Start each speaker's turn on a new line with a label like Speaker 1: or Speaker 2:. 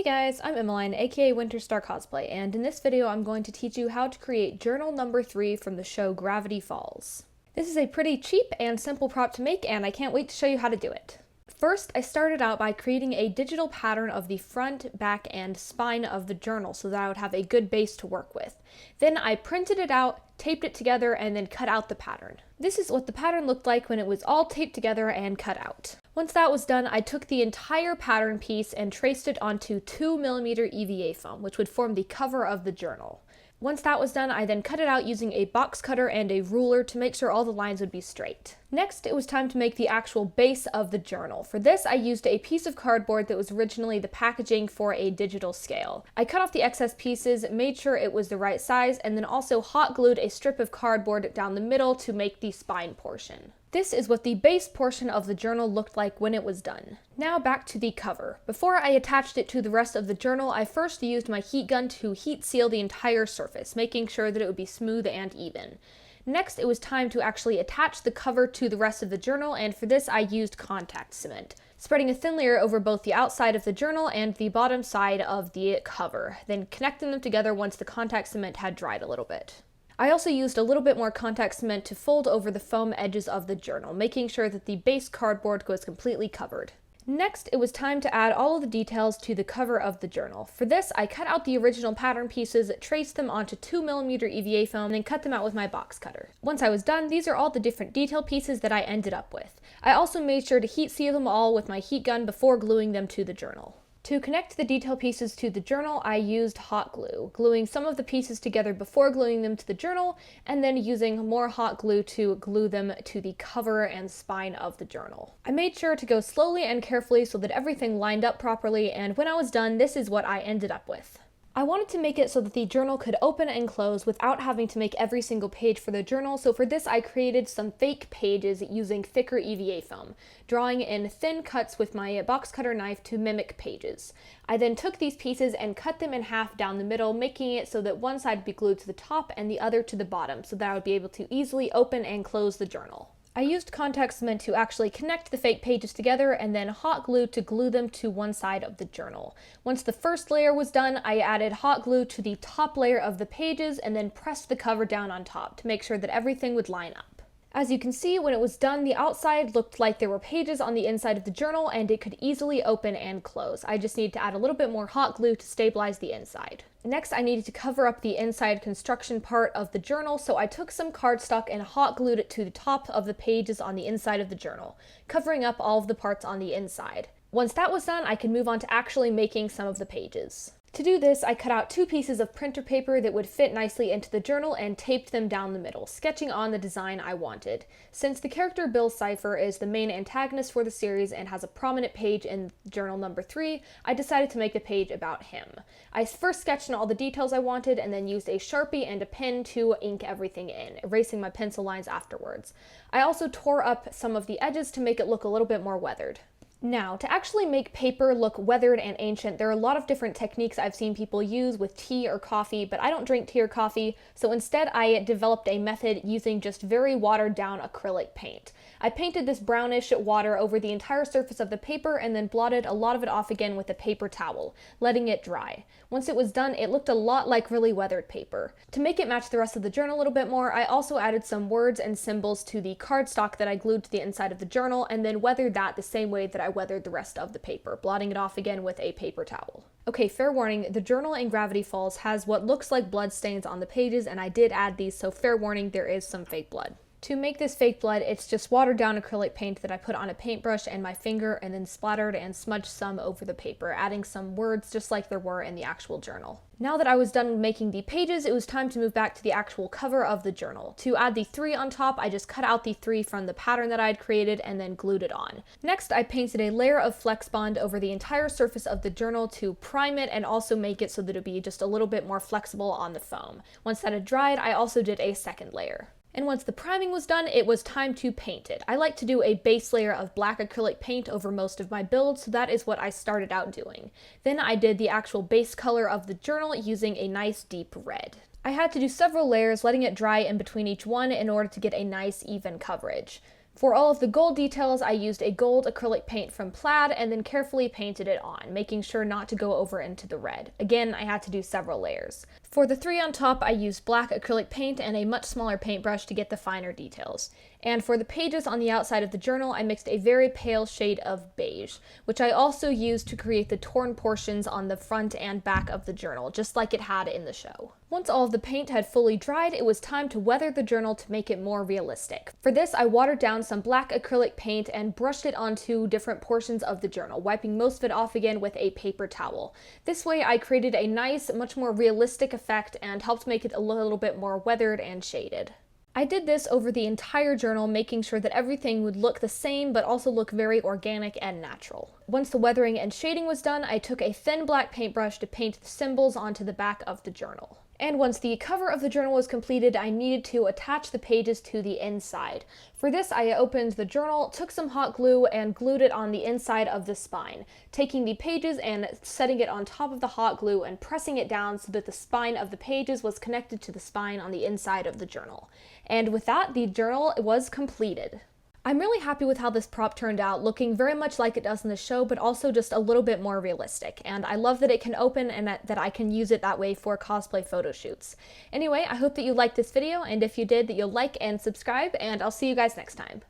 Speaker 1: Hey guys, I'm Emiline, aka Winterstar Cosplay, and in this video I'm going to teach you how to create journal number 3 from the show Gravity Falls. This is a pretty cheap and simple prop to make, and I can't wait to show you how to do it. First, I started out by creating a digital pattern of the front, back, and spine of the journal so that I would have a good base to work with. Then I printed it out, taped it together, and then cut out the pattern. This is what the pattern looked like when it was all taped together and cut out. Once that was done, I took the entire pattern piece and traced it onto 2mm EVA foam, which would form the cover of the journal. Once that was done, I then cut it out using a box cutter and a ruler to make sure all the lines would be straight. Next, it was time to make the actual base of the journal. For this, I used a piece of cardboard that was originally the packaging for a digital scale. I cut off the excess pieces, made sure it was the right size, and then also hot glued a strip of cardboard down the middle to make the spine portion. This is what the base portion of the journal looked like when it was done. Now back to the cover. Before I attached it to the rest of the journal, I first used my heat gun to heat seal the entire surface, making sure that it would be smooth and even. Next, it was time to actually attach the cover to the rest of the journal, and for this I used contact cement, spreading a thin layer over both the outside of the journal and the bottom side of the cover, then connecting them together once the contact cement had dried a little bit. I also used a little bit more contact cement to fold over the foam edges of the journal, making sure that the base cardboard was completely covered. Next, it was time to add all of the details to the cover of the journal. For this, I cut out the original pattern pieces, traced them onto 2mm EVA foam, and then cut them out with my box cutter. Once I was done, these are all the different detail pieces that I ended up with. I also made sure to heat seal them all with my heat gun before gluing them to the journal. To connect the detail pieces to the journal, I used hot glue, gluing some of the pieces together before gluing them to the journal, and then using more hot glue to glue them to the cover and spine of the journal. I made sure to go slowly and carefully so that everything lined up properly, and when I was done, this is what I ended up with. I wanted to make it so that the journal could open and close without having to make every single page for the journal, so for this I created some fake pages using thicker EVA foam, drawing in thin cuts with my box cutter knife to mimic pages. I then took these pieces and cut them in half down the middle, making it so that one side would be glued to the top and the other to the bottom, so that I would be able to easily open and close the journal. I used contact cement to actually connect the fake pages together and then hot glue to glue them to one side of the journal. Once the first layer was done, I added hot glue to the top layer of the pages and then pressed the cover down on top to make sure that everything would line up. As you can see, when it was done, the outside looked like there were pages on the inside of the journal and it could easily open and close. I just needed to add a little bit more hot glue to stabilize the inside. Next, I needed to cover up the inside construction part of the journal, so I took some cardstock and hot glued it to the top of the pages on the inside of the journal, covering up all of the parts on the inside. Once that was done, I could move on to actually making some of the pages. To do this, I cut out 2 pieces of printer paper that would fit nicely into the journal and taped them down the middle, sketching on the design I wanted. Since the character Bill Cipher is the main antagonist for the series and has a prominent page in journal number 3, I decided to make a page about him. I first sketched in all the details I wanted and then used a Sharpie and a pen to ink everything in, erasing my pencil lines afterwards. I also tore up some of the edges to make it look a little bit more weathered. Now, to actually make paper look weathered and ancient, there are a lot of different techniques I've seen people use with tea or coffee, but I don't drink tea or coffee, so instead I developed a method using just very watered down acrylic paint. I painted this brownish water over the entire surface of the paper and then blotted a lot of it off again with a paper towel, letting it dry. Once it was done, it looked a lot like really weathered paper. To make it match the rest of the journal a little bit more, I also added some words and symbols to the cardstock that I glued to the inside of the journal and then weathered that the same way that I weathered the rest of the paper, blotting it off again with a paper towel. Okay, fair warning, the journal in Gravity Falls has what looks like blood stains on the pages, and I did add these, so fair warning, there is some fake blood. To make this fake blood, it's just watered down acrylic paint that I put on a paintbrush and my finger and then splattered and smudged some over the paper, adding some words just like there were in the actual journal. Now that I was done making the pages, it was time to move back to the actual cover of the journal. To add the 3 on top, I just cut out the 3 from the pattern that I had created and then glued it on. Next, I painted a layer of Flex Bond over the entire surface of the journal to prime it and also make it so that it would be just a little bit more flexible on the foam. Once that had dried, I also did a second layer. And once the priming was done, it was time to paint it. I like to do a base layer of black acrylic paint over most of my builds, so that is what I started out doing. Then I did the actual base color of the journal using a nice deep red. I had to do several layers, letting it dry in between each one in order to get a nice even coverage. For all of the gold details, I used a gold acrylic paint from Plaid and then carefully painted it on, making sure not to go over into the red. Again, I had to do several layers. For the three on top, I used black acrylic paint and a much smaller paintbrush to get the finer details. And for the pages on the outside of the journal, I mixed a very pale shade of beige, which I also used to create the torn portions on the front and back of the journal, just like it had in the show. Once all of the paint had fully dried, it was time to weather the journal to make it more realistic. For this, I watered down some black acrylic paint and brushed it onto different portions of the journal, wiping most of it off again with a paper towel. This way, I created a nice, much more realistic effect and helped make it a little bit more weathered and shaded. I did this over the entire journal, making sure that everything would look the same but also look very organic and natural. Once the weathering and shading was done, I took a thin black paintbrush to paint the symbols onto the back of the journal. And once the cover of the journal was completed, I needed to attach the pages to the inside. For this, I opened the journal, took some hot glue, and glued it on the inside of the spine, taking the pages and setting it on top of the hot glue and pressing it down so that the spine of the pages was connected to the spine on the inside of the journal. And with that, the journal was completed. I'm really happy with how this prop turned out, looking very much like it does in the show, but also just a little bit more realistic. And I love that it can open and that I can use it that way for cosplay photo shoots. Anyway, I hope that you liked this video, and if you did, that you'll like and subscribe, and I'll see you guys next time.